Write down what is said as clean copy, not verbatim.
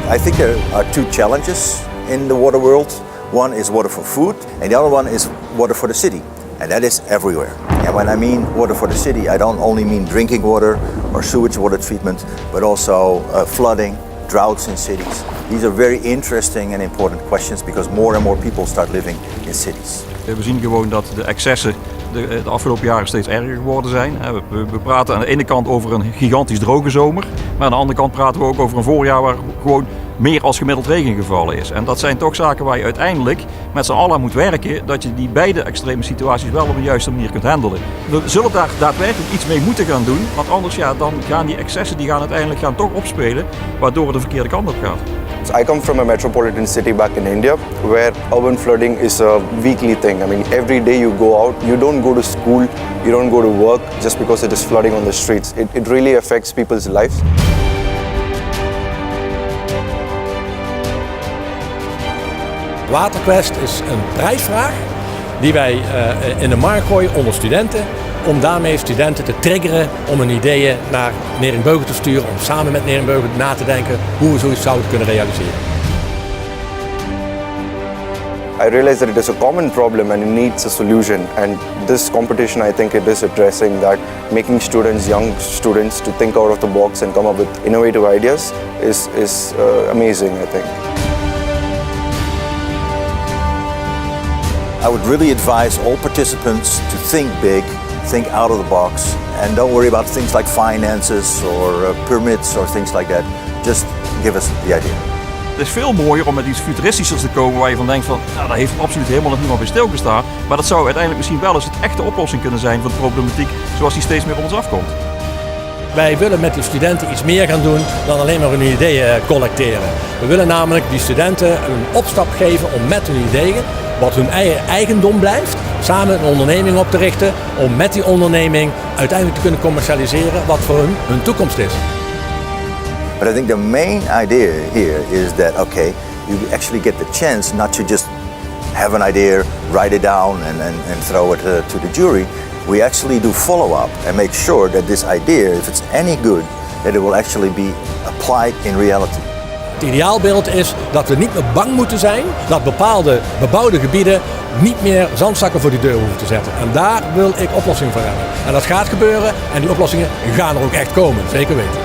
I think there are two challenges in the water world. One is water for food, and the other one is water for the city, and that is everywhere. And when I mean water for the city, I don't only mean drinking water or sewage water treatment, but also flooding, droughts in cities. These are very interesting and important questions because more and more people start living in cities. We zien gewoon dat de excessen de afgelopen jaren steeds erger geworden zijn. We praten aan de ene kant over een gigantisch droge zomer, maar aan de andere kant praten we ook over een voorjaar waar gewoon meer als gemiddeld regen gevallen is. En dat zijn toch zaken waar je uiteindelijk met z'n allen moet werken, dat je die beide extreme situaties wel op een juiste manier kunt handelen. We zullen daar daadwerkelijk iets mee moeten gaan doen, want anders dan gaan die excessen uiteindelijk toch opspelen, waardoor het de verkeerde kant op gaat. I come from a metropolitan city back in India where urban flooding is a weekly thing. I mean, every day you go out, you don't go to school, you don't go to work just because it is flooding on the streets. It really affects people's lives. Waterquest is een prijsvraag die wij in de markt gooien onder studenten, om daarmee studenten te triggeren om hun ideeën naar Neringbogen te sturen, om samen met Neringbogen na te denken hoe we zoiets zouden kunnen realiseren. I realize that it is a common problem and it needs a solution, and this competition, I think it is addressing that, making students, young students, to think out of the box and come up with innovative ideas is amazing, I think. I would really advise all participants to think big, think out of the box, and don't worry about things like finances or permits or things like that. Just give us the idea. Het is veel mooier om met iets futuristischers te komen waar je van denkt van, nou, daar heeft absoluut helemaal nog niemand bij stilgestaan. Maar dat zou uiteindelijk misschien wel eens het echte oplossing kunnen zijn voor de problematiek zoals die steeds meer op ons afkomt. Wij willen met die studenten iets meer gaan doen dan alleen maar hun ideeën collecteren. We willen namelijk die studenten een opstap geven om met hun ideeën, wat hun eigendom blijft, samen een onderneming op te richten om met die onderneming uiteindelijk te kunnen commercialiseren wat voor hun toekomst is. But I think the main idea here is that, okay, you actually get the chance not to just have an idea, write it down and throw it to the jury. We actually do follow-up and make sure that this idea, if it's any good, that it will actually be applied in reality. Het ideaalbeeld is dat we niet meer bang moeten zijn dat bepaalde bebouwde gebieden niet meer zandzakken voor die deur hoeven te zetten. En daar wil ik oplossingen voor hebben. En dat gaat gebeuren en die oplossingen gaan er ook echt komen, zeker weten.